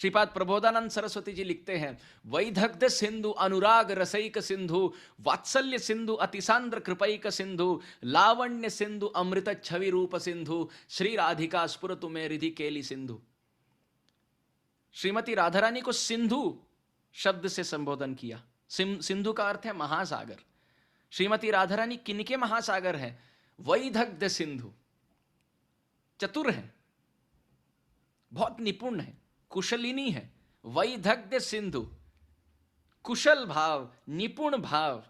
श्रीपाद प्रबोधानंद सरस्वती जी लिखते हैं, वैदग्ध सिंधु अनुराग रसैक सिंधु, वात्सल्य सिंधु अतिसांद्र कृपैक सिंधु, लावण्य सिंधु अमृत छवि रूप सिंधु, श्री राधिका स्फुरतु में रिधि केली सिंधु। श्रीमती राधा रानी को सिंधु शब्द से संबोधन किया। सिंधु का अर्थ है महासागर। श्रीमती राधा रानी किनके महासागर है? वैदग्ध सिंधु, चतुर है, बहुत निपुण है, कुशलिनी है। वैदग्ध सिंधु, कुशल भाव, निपुण भाव,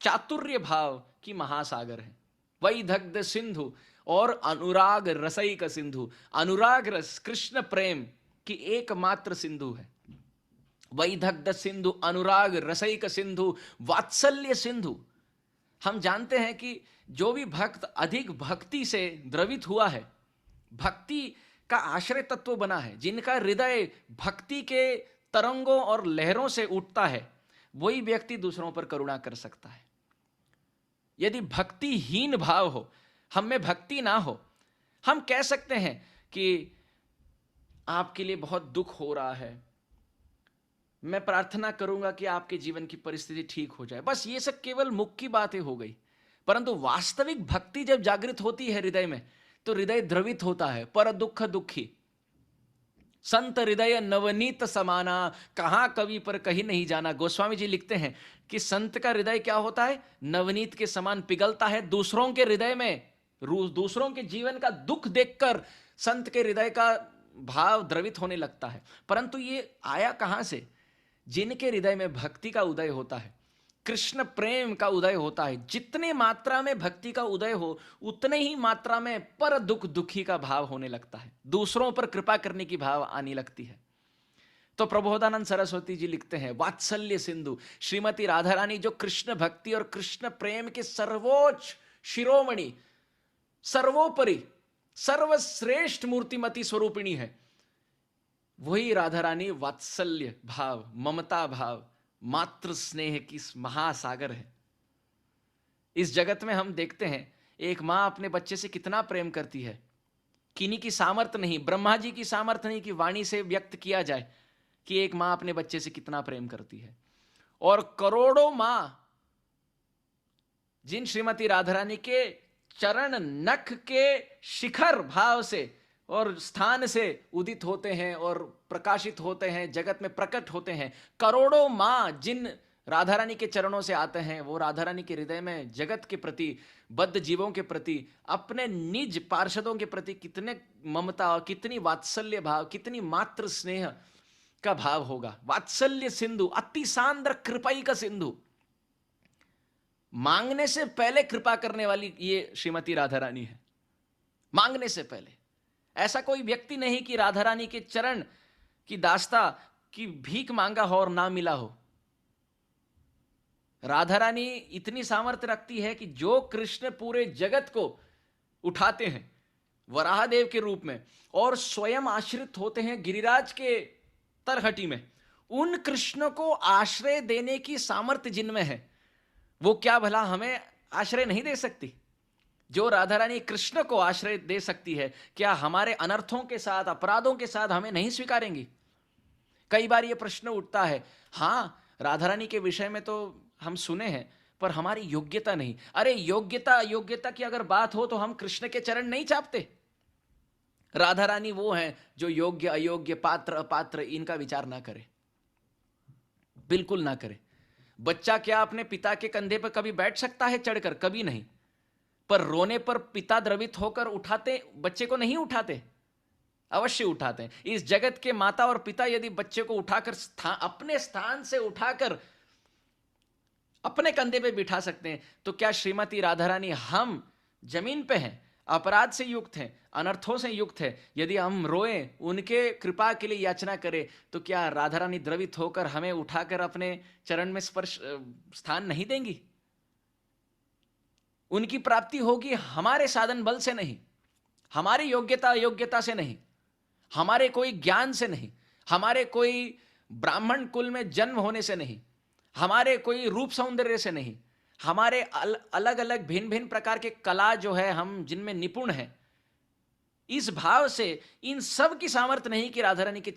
चातुर्य भाव की महासागर है वैदग्ध सिंधु। और अनुराग रसैक सिंधु, अनुराग रस कृष्ण प्रेम की एकमात्र सिंधु है। वैदग्ध सिंधु, अनुराग रसैक सिंधु, वात्सल्य सिंधु। हम जानते हैं कि जो भी भक्त अधिक भक्ति से द्रवित हुआ है, भक्ति का आश्रय तत्व बना है, जिनका हृदय भक्ति के तरंगों और लहरों से उठता है, वही व्यक्ति दूसरों पर करुणा कर सकता है। यदि भक्तिहीन भाव हो, हम में भक्ति ना हो, हम कह सकते हैं कि आपके लिए बहुत दुख हो रहा है, मैं प्रार्थना करूंगा कि आपके जीवन की परिस्थिति ठीक हो जाए। बस ये सब केवल मुख की बातें हो गई। परंतु वास्तविक भक्ति जब जागृत होती है हृदय में, तो हृदय द्रवित होता है। पर दुख दुखी संत हृदय नवनीत समाना, कहां कवि पर कहीं नहीं जाना। गोस्वामी जी लिखते हैं कि संत का हृदय क्या होता है? नवनीत के समान पिघलता है। दूसरों के हृदय में, दूसरों के जीवन का दुख देखकर संत के हृदय का भाव द्रवित होने लगता है। परंतु ये आया कहां से? जिनके हृदय में भक्ति का उदय होता है, कृष्ण प्रेम का उदय होता है। जितने मात्रा में भक्ति का उदय हो, उतने ही मात्रा में पर दुख दुखी का भाव होने लगता है, दूसरों पर कृपा करने की भाव आने लगती है। तो प्रबोधानंद सरस्वती जी लिखते हैं, वात्सल्य सिंधु, श्रीमती राधा रानी जो कृष्ण भक्ति और कृष्ण प्रेम के सर्वोच्च शिरोमणि, सर्वोपरि सर्वश्रेष्ठ मूर्तिमती स्वरूपिणी है, वही राधा रानी वात्सल्य भाव, ममता भाव, मातृ स्नेह की महासागर है। इस जगत में हम देखते हैं एक मां अपने बच्चे से कितना प्रेम करती है। किन्हीं की सामर्थ्य नहीं, ब्रह्मा जी की सामर्थ्य नहीं कि वाणी से व्यक्त किया जाए कि एक मां अपने बच्चे से कितना प्रेम करती है। और करोड़ों मां जिन श्रीमती राधा रानी के चरण नख के शिखर भाव से और स्थान से उदित होते हैं और प्रकाशित होते हैं, जगत में प्रकट होते हैं, करोड़ों मां जिन राधा रानी के चरणों से आते हैं, वो राधा रानी के हृदय में जगत के प्रति, बद्ध जीवों के प्रति, अपने निज पार्षदों के प्रति कितने ममता, कितनी वात्सल्य भाव, कितनी मातृ स्नेह का भाव होगा। वात्सल्य सिंधु, अति सांद्र कृपाई का सिंधु। मांगने से पहले कृपा करने वाली ये श्रीमती राधा रानी है। मांगने से पहले ऐसा कोई व्यक्ति नहीं कि राधा रानी के चरण की दास्ता की भीख मांगा हो और ना मिला हो। राधा रानी इतनी सामर्थ्य रखती है कि जो कृष्ण पूरे जगत को उठाते हैं वराहदेव के रूप में और स्वयं आश्रित होते हैं गिरिराज के तरहटी में, उन कृष्ण को आश्रय देने की सामर्थ्य जिनमें है, वो क्या भला हमें आश्रय नहीं दे सकती? जो राधा रानी कृष्ण को आश्रय दे सकती है, क्या हमारे अनर्थों के साथ, अपराधों के साथ हमें नहीं स्वीकारेंगी? कई बार यह प्रश्न उठता है, हां राधा रानी के विषय में तो हम सुने हैं, पर हमारी योग्यता नहीं। अरे योग्यता की अगर बात हो तो हम कृष्ण के चरण नहीं चापते। राधा रानी वो है जो योग्य अयोग्य, पात्र अपात्र इनका विचार ना करे, बिल्कुल ना करे। बच्चा क्या अपने पिता के कंधे पर कभी बैठ सकता है चढ़कर? कभी नहीं। पर रोने पर पिता द्रवित होकर उठाते, बच्चे को नहीं उठाते? अवश्य उठाते हैं। इस जगत के माता और पिता यदि बच्चे को उठाकर अपने स्थान से उठाकर अपने कंधे पे बिठा सकते हैं, तो क्या श्रीमती राधा रानी, हम जमीन पे हैं, अपराध से युक्त हैं, अनर्थों से युक्त है, यदि हम रोएं, उनके कृपा के लिए याचना करें, तो क्या राधा रानी द्रवित होकर हमें उठाकर अपने चरण में स्पर्श स्थान नहीं देंगी? उनकी प्राप्ति होगी हमारे साधन बल से नहीं, हमारी योग्यता अयोग्यता से नहीं, हमारे कोई ज्ञान से नहीं, हमारे कोई ब्राह्मण कुल में जन्म होने से नहीं, हमारे कोई रूप सौंदर्य से नहीं, हमारे अलग अलग भिन्न भिन्न प्रकार के कला जो है हम जिनमें निपुण हैं, इस भाव से इन सब की सामर्थ्य नहीं कि राधा रानी के